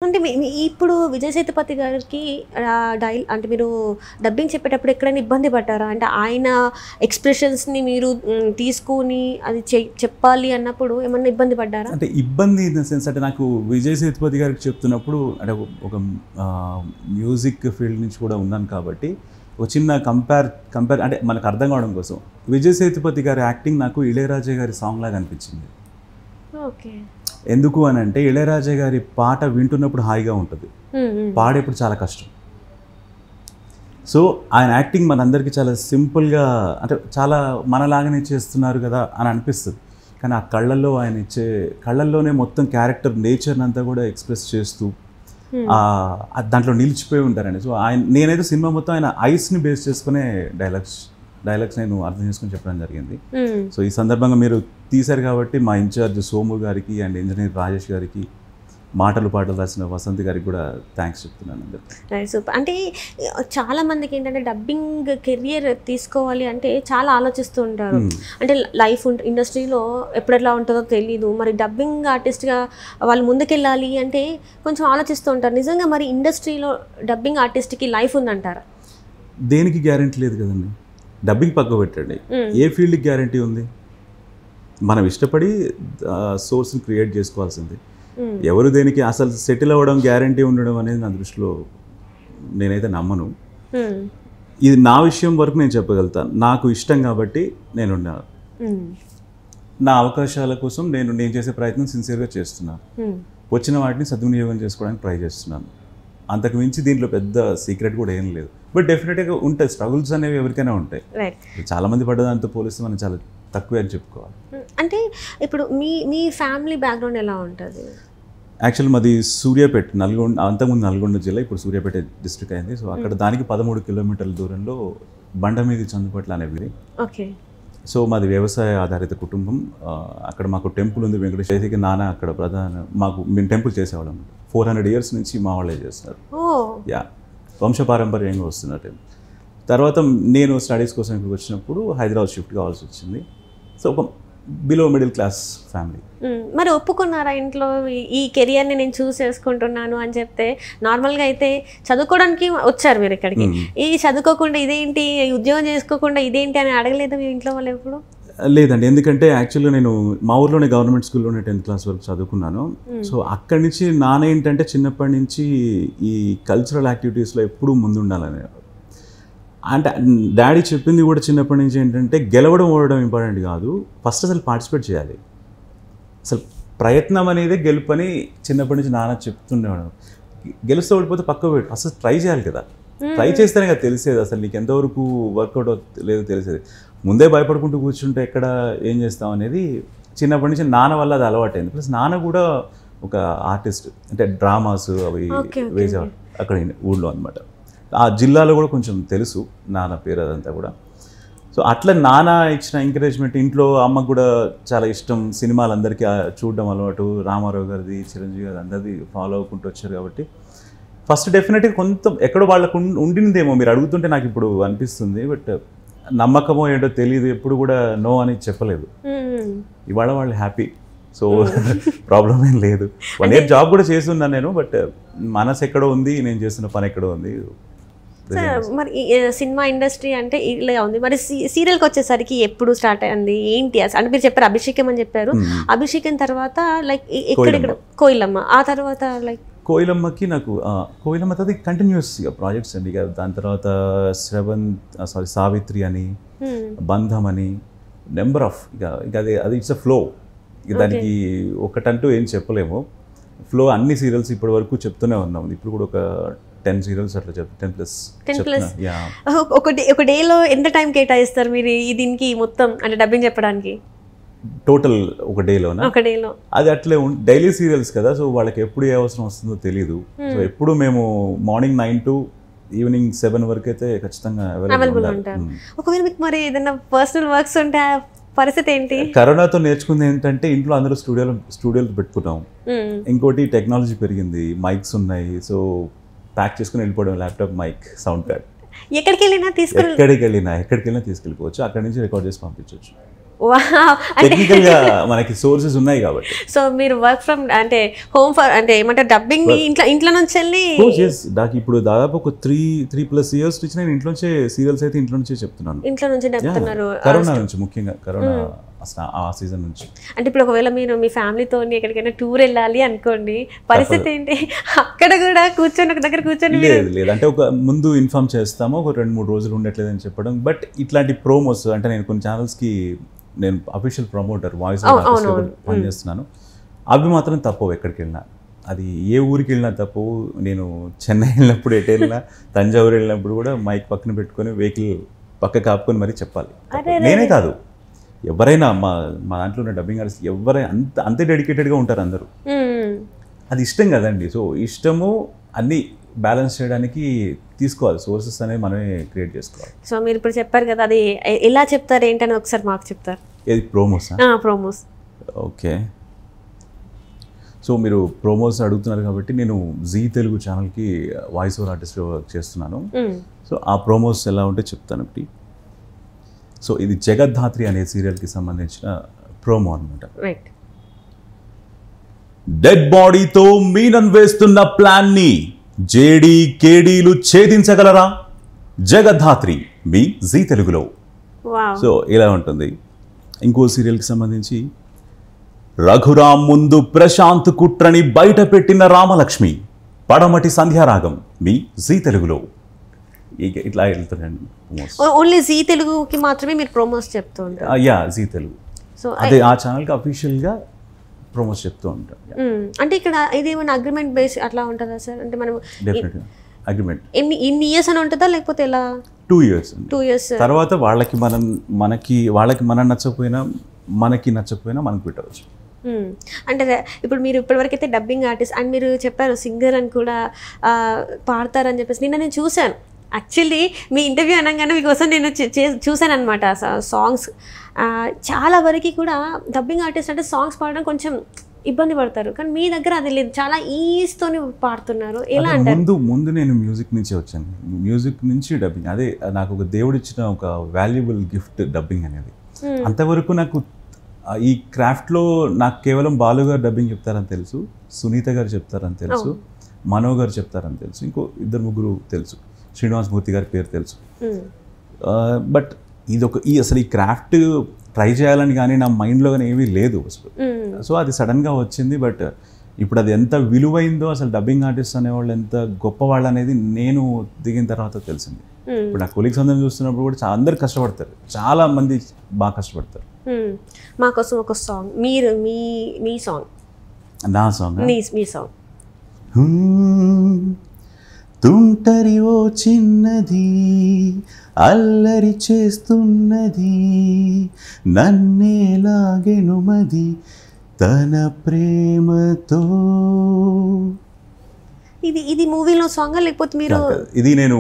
అంటే ఇప్పుడు విజయ్ సేతుపతి గారికి అంటే మీరు డబ్బింగ్ చెప్పేటప్పుడు ఎక్కడైనా ఇబ్బంది పడ్డారా? అంటే ఆయన ఎక్స్ప్రెషన్స్ని మీరు తీసుకుని అది చెప్పాలి అన్నప్పుడు ఏమన్నా ఇబ్బంది పడ్డారా? అంటే ఇబ్బంది ఇన్ ద సెన్స్ అంటే నాకు విజయ్ సేతుపతి గారికి చెప్తున్నప్పుడు అంటే ఒక మ్యూజిక్ ఫీల్డ్ నుంచి కూడా ఉన్నాను కాబట్టి ఒక చిన్న కంపేర్ అంటే మనకు అర్థం కావడం కోసం విజయ్ సేతుపతి గారి యాక్టింగ్ నాకు ఇళయరాజా గారి సాంగ్ లాగా అనిపించింది. ఓకే. ఎందుకు అని అంటే ఇళయరాజా గారి పాట వింటున్నప్పుడు హాయిగా ఉంటుంది, పాడేప్పుడు చాలా కష్టం. సో ఆయన యాక్టింగ్ మనందరికీ చాలా సింపుల్గా అంటే చాలా మనలాగానే చేస్తున్నారు కదా అని అనిపిస్తుంది. కానీ ఆ కళ్ళల్లో ఆయన కళ్ళల్లోనే మొత్తం క్యారెక్టర్ నేచర్ని అంతా కూడా ఎక్స్ప్రెస్ చేస్తూ దాంట్లో నిలిచిపోయి ఉంటారండి. సో నేనైతే సినిమా మొత్తం ఆయన ఐస్ని బేస్ చేసుకునే డైలాగ్స్ నేను అర్థం చేసుకుని చెప్పడం జరిగింది. సో ఈ సందర్భంగా మీరు తీశారు కాబట్టి మా ఇన్ఛార్జ్ సోము గారికి అండ్ ఇంజనీర్ రాజేష్ గారికి, పాటలు రాసిన వసంతి గారికి కూడా థ్యాంక్స్ చెప్తున్నాను అందరికీ. సూపర్. అంటే చాలా మందికి ఏంటంటే డబ్బింగ్ కెరియర్ తీసుకోవాలి అంటే చాలా ఆలోచిస్తూ ఉంటారు. అంటే లైఫ్ ఇండస్ట్రీలో ఎప్పుడెట్లా ఉంటుందో తెలీదు, మరి డబ్బింగ్ ఆర్టిస్ట్గా వాళ్ళు ముందుకెళ్ళాలి అంటే కొంచెం ఆలోచిస్తూ ఉంటారు. నిజంగా మరి ఇండస్ట్రీలో డబ్బింగ్ ఆర్టిస్ట్కి లైఫ్ ఉందంటారా? దేనికి గ్యారెంటీ లేదు కదండి. డబ్బింగ్ పక్క పెట్టండి, ఏ ఫీల్డ్కి గ్యారెంటీ ఉంది? మనం ఇష్టపడి సోర్స్ని క్రియేట్ చేసుకోవాల్సింది. ఎవరు దేనికి అసలు సెటిల్ అవ్వడం గ్యారంటీ ఉండడం అనేది నా దృష్టిలో నేనైతే నమ్మను. ఇది నా విషయం వరకు నేను చెప్పగలుగుతాను. నాకు ఇష్టం కాబట్టి నేనున్నాను. నా అవకాశాల కోసం నేను చేసే ప్రయత్నం సిన్సియర్గా చేస్తున్నాను. వచ్చిన వాటిని సద్వినియోగం చేసుకోవడానికి ట్రై చేస్తున్నాను. అంతకు మించి దీంట్లో పెద్ద సీక్రెట్ కూడా ఏం లేదు. బట్ డెఫినెట్గా ఉంటాయి, స్ట్రగుల్స్ అనేవి ఎవరికైనా ఉంటాయి. చాలామంది పడ్డదాంతో పోలిస్తే మనం చాలా తక్కువే అని చెప్పుకోవాలి. ఇప్పుడు మీ ఫ్యామిలీ బ్యాక్గ్రౌండ్ ఎలా ఉంటుంది? యాక్చువల్ మాది సూర్యాపేట, నల్గొండ, అంతకుముందు నల్గొండ జిల్లా, ఇప్పుడు సూర్యాపేట డిస్ట్రిక్ట్ అయింది. సో అక్కడ దానికి 13 కిలోమీటర్ల దూరంలో బండమీది చందుపట్ల అనేవి. ఓకే. సో మాది వ్యవసాయ ఆధారిత కుటుంబం. అక్కడ మాకు టెంపుల్ ఉంది, వెంకటేశ్వరికి నాన్న అక్కడ మేము టెంపుల్ చేసేవాళ్ళం. 400 years నుంచి మా వాళ్ళే చేస్తారు. యా, వంశపారంపర్యంగా వస్తున్న టెంపుల్. తర్వాత నేను స్టడీస్ కోసం ఇక్కడికి వచ్చినప్పుడు హైదరాబాద్ షిఫ్ట్ కావాల్సి వచ్చింది. సో ఒక బిలో మిడిల్ క్లాస్ ఫ్యామిలీ. మరి ఒప్పుకున్నారా ఇంట్లో ఈ కెరియర్ని నేను చూస్ చేసుకుంటున్నాను అని చెప్తే? నార్మల్గా అయితే చదువుకోవడానికి వచ్చారు మీరు ఇక్కడికి, ఈ చదువుకోకుండా ఇదేంటి, ఉద్యోగం చేసుకోకుండా ఇదేంటి అని అడగలేదు మీ ఇంట్లో వాళ్ళు ఎప్పుడు? లేదండి, ఎందుకంటే యాక్చువల్గా నేను మా ఊర్లోనే గవర్నమెంట్ స్కూల్లోనే 10th క్లాస్ వరకు చదువుకున్నాను. సో అక్కడి నుంచి నాన్న ఏంటంటే చిన్నప్పటి నుంచి ఈ కల్చరల్ యాక్టివిటీస్లో ఎప్పుడూ ముందుండాలని. అంటే డాడీ చెప్పింది కూడా చిన్నప్పటి నుంచి ఏంటంటే గెలవడం ఓడడం ఇంపార్టెంట్ కాదు, ఫస్ట్ అసలు పార్టిసిపేట్ చేయాలి, అసలు ప్రయత్నం అనేది గెలుపని చిన్నప్పటి నుంచి నాన్న చెప్తుండేవాడు. గెలుస్తూ ఓడిపోతే పక్క పెట్టు, అసలు ట్రై చేయాలి కదా, ట్రై చేస్తేనే కదా తెలిసేది అసలు నీకు ఎంతవరకు వర్కౌట్ లేదో తెలిసేది. ముందే భయపడుకుంటూ కూర్చుంటే ఎక్కడ ఏం చేస్తాం అనేది చిన్నప్పటి నుంచి నాన్న వల్ల అది అలవాటైంది. ప్లస్ నాన్న కూడా ఒక ఆర్టిస్ట్, అంటే డ్రామాస్ అవి వేసేవాడు అక్కడ ఊళ్ళో అనమాట. ఆ జిల్లాలో కూడా కొంచెం తెలుసు నాన్న పేరు అదంతా కూడా. సో అట్లా నాన్న ఇచ్చిన ఎంకరేజ్మెంట్, ఇంట్లో అమ్మకు కూడా చాలా ఇష్టం, సినిమాలు అందరికీ చూడడం అలవాటు, రామారావు గారిది, చిరంజీవి గారి అందరిది ఫాలో అవ్వకుంటూ వచ్చారు కాబట్టి ఫస్ట్ డెఫినెట్గా కొంత ఎక్కడో వాళ్ళకు ఉండిందేమో, మీరు అడుగుతుంటే నాకు ఇప్పుడు అనిపిస్తుంది. బట్ నమ్మకమో ఏంటో తెలియదు, ఎప్పుడు కూడా నో అని చెప్పలేదు. ఇవాళ వాళ్ళు హ్యాపీ, సో ప్రాబ్లం ఏం లేదు. 1 year జాబ్ కూడా చేస్తున్నాను నేను, బట్ మనసు ఎక్కడో ఉంది, నేను చేస్తున్న పని ఎక్కడో ఉంది. మరి సినిమా ఇండస్ట్రీ అంటే ఇలా ఉంది, మరి సీరియల్కి వచ్చేసరికి ఎప్పుడు స్టార్ట్ అయింది ఏంటి? అంటే మీరు చెప్పారు అభిషేకం అని చెప్పారు, అభిషేకం తర్వాత లైక్ ఎక్కడెక్కడ కోయిలమ్మ, ఆ తర్వాత లైక్ కోయిలమ్మకి నాకు కోయిలమ్మ తర్వాత కంటిన్యూస్గా ప్రాజెక్ట్స్ అండి. ఇక దాని తర్వాత సావిత్రి అని, బంధం అని, నెంబర్ ఆఫ్, ఇక అది ఇట్స్ అ ఫ్లో. దానికి ఒకటంటూ ఏం చెప్పలేము, ఫ్లో. అన్ని సీరియల్స్ ఇప్పటి వరకు చెప్తూనే ఉన్నాం. ఇప్పుడు కూడా ఒక 10 సీరియల్స్ అట్లా 10+. ఒక డేలో ఎంత టైం కేటాయిస్తారు మీరు దీనికి మొత్తం, అంటే డబ్బింగ్ చెప్పడానికి? టోటల్ ఒక డేలోనా? అది అట్లే డైలీ సీరియల్స్ కదా, సో వాళ్ళకి ఎప్పుడు ఏ అవసరం వస్తుందో తెలీదు. సో ఎప్పుడు మేము మార్నింగ్ 9 to ఈవినింగ్ 7 వరకు అయితే ఖచ్చితంగా అవైలబుల్ ఉంటారు. ఒకవేళ మీకు మరి ఏదైనా పర్సనల్ వర్క్స్ ఉంటే పరిస్థితి ఏంటి? కరోనాతో నేర్చుకుంది ఏంటంటే ఇంట్లో అందరూ స్టూడియోలు పెట్టుకున్నాం. ఇంకోటి టెక్నాలజీ పెరిగింది, మైక్స్ ఉన్నాయి. సో ప్యాక్ చేసుకుని వెళ్ళిపోవడం, ల్యాప్టాప్, మైక్, సౌండ్ కార్డ్, ఎక్కడికి వెళ్ళినా తీసుకెళ్ళిపోవచ్చు. అక్కడి నుంచి రికార్డ్ చేసి పంపించవచ్చు. టెక్నికల్ గా మనకి సోర్సెస్ ఉన్నాయి కాబట్టి. సో మీరు వర్క్ ఫ్రమ్ అంటే హోమ్ ఫర్ అంటే ఏమంటారు డబ్బింగ్ ఇంట్లో నుంచి వెళ్ళి నాకు ఇప్పుడు దాదాపు ఒక 3+ years నుంచి నేను ఇంట్లోంచే సీరియల్స్ అయితే ఇంట్లో నుంచే చెప్తున్నాను. ఇంట్లో నుంచి చెప్తున్నారు. కరోనా నుంచి, ముఖ్యంగా కరోనా ఆ సీజన్ నుంచి. అంటే ఇప్పుడు ఒకవేళ మీరు మీ ఫ్యామిలీతో ఎక్కడికైనా టూర్ వెళ్ళాలి అనుకోండి, పరిస్థితి ఏంటి? అక్కడ కూడా కూర్చొని ఒక దగ్గర కూర్చొని లేదు అంటే ఒక ముందు ఇన్ఫార్మ్ చేస్తాము, ఒక 2-3 రోజులు ఉండట్లేదు అని చెప్పడం. బట్ ఇట్లాంటి ప్రోమోస్ అంటే నేను కొన్ని ఛానల్స్కి నేను అఫీషియల్ ప్రమోటర్ వాయిస్ పనిచేస్తున్నాను, అవి మాత్రం తప్పవు ఎక్కడికి వెళ్ళినా. అది ఏ ఊరికి వెళ్ళినా తప్పవు. నేను చెన్నై వెళ్ళినప్పుడు, ఎటు వెళ్ళినా, తంజావూరు వెళ్ళినప్పుడు కూడా మైక్ పక్కన పెట్టుకొని వెహికల్ పక్క కాపుకొని మరీ చెప్పాలి. నేనే కాదు, ఎవరైనా మా దాంట్లో ఉన్న డబ్బింగ్ ఆర్టిస్ట్ ఎవరైనా అంతే డెడికేటెడ్గా ఉంటారు అందరూ. అది ఇష్టం కదండి. సో ఇష్టము అన్నీ బ్యాలెన్స్ చేయడానికి తీసుకోవాలి, సోర్సెస్ అనేవి మనమే క్రియేట్ చేసుకోవాలి. సో మీరు ఇప్పుడు చెప్పారు కదా, అది ఎలా చెప్తారు ఏంటని ఒకసారి మాకు చెప్తారు. ఏది ప్రోమోస్? ప్రోమోస్. ఓకే, సో మీరు ప్రోమోస్ అడుగుతున్నారు కాబట్టి నేను జీ తెలుగు ఛానల్కి వాయిస్ ఓవర్ ఆర్టిస్ట్ వర్క్ చేస్తున్నాను. సో ఆ ప్రోమోస్ ఎలా ఉంటే చెప్తాను ఒకటి. సో ఇది జగద్ధాత్రి అనే సీరియల్కి సంబంధించిన ప్రోమో అనమాట. డెడ్ బాడీతో మీనం వేస్తున్న ప్లాన్ని జేడీ కేడీలు ఛేదించగలరా? జగద్ధాత్రి మీ జీ తెలుగులో. సో ఇలా ఉంటుంది. ఇంకో సీరియల్కి సంబంధించి రఘురామ్ ముందు ప్రశాంత్ కుట్రని బయట పెట్టిన రామలక్ష్మి, పడమటి సంధ్యారాగం మీ జీ తెలుగులో. ఇట్లా వెళ్తున్నాను. ఓన్లీ జీ తెలుగుకి మాత్రమే మీరు ప్రోమోస్ చెప్తూ ఉంటారు? Yeah, G Telugu. సో అదే ఆ ఛానల్కి అఫీషియల్గా ప్రమోట్ చెప్తూ ఉంటాం. అంటే ఇక్కడ ఇదేమైనా అగ్రిమెంట్ బేస్ అట్లా ఉంటుందా సార్? అంటే మనం డెఫినెట్గా అగ్రిమెంట్ ఇన్ని ఇయర్స్ అని ఉంటుందా, లేకపోతే ఎలా? 2 years. 2 years తర్వాత వాళ్ళకి మనం నచ్చకపోయినా, మనకి నచ్చకపోయినా మనకు పెట్టవచ్చు. అంటే ఇప్పుడు మీరు ఇప్పటివరకు అయితే డబ్బింగ్ ఆర్టిస్ట్ అండ్ మీరు చెప్పారు సింగర్ అని కూడా పాడతారని చెప్పేసి నిన్న నేను చూశాను. యాక్చువల్లీ మీ ఇంటర్వ్యూ అనగానే మీకోసం నేను చూశాను అనమాట సాంగ్స్. చాలా వరకు కూడా డబ్బింగ్ ఆర్టిస్ట్ అంటే సాంగ్స్ పాడడం కొంచెం ఇబ్బంది పడతారు, కానీ మీ దగ్గర అది లేదు, చాలా ఈజీతోని పాడుతున్నారు. ఎలా అంటే ముందు నేను మ్యూజిక్ నుంచి వచ్చాను, మ్యూజిక్ నుంచి డబ్బింగ్. అదే నాకు ఒక దేవుడు ఇచ్చిన ఒక వాల్యుబుల్ గిఫ్ట్ డబ్బింగ్ అనేది. అంతవరకు నాకు ఈ క్రాఫ్ట్లో నాకు కేవలం బాలు గారు డబ్బింగ్ చెప్తారని తెలుసు, సునీత గారు చెప్తారని తెలుసు, మనో గారు చెప్తారని తెలుసు, ఇంకో 2-3 తెలుసు, శ్రీనివాస్ మూర్తి గారి పేరు తెలుసు. బట్ అసలు ఈ క్రాఫ్ట్ ట్రై చేయాలని కానీ నా మైండ్లో కానీ ఏమీ లేదు అసలు. సో అది సడన్గా వచ్చింది. బట్ ఇప్పుడు అది ఎంత విలువైందో, అసలు డబ్బింగ్ ఆర్టిస్ట్ అనేవాళ్ళు ఎంత గొప్పవాళ్ళు అనేది నేను దిగిన తర్వాత తెలిసింది. ఇప్పుడు నా కొలీగ్స్ అందరం చూస్తున్నప్పుడు కూడా అందరు కష్టపడతారు, చాలా మంది బాగా కష్టపడతారు. మా కోసం ఒక సాంగ్, మీరు మీ సాంగ్, నా సాంగ్, మీ సాంగ్. తుంటరి ఓ చిన్నది అల్లరి చేస్తున్నది, నన్నేలాగెనుమది తన ప్రేమతో. ఇది మూవీలో సాంగ్ లేకపోతే మీరు? ఇది నేను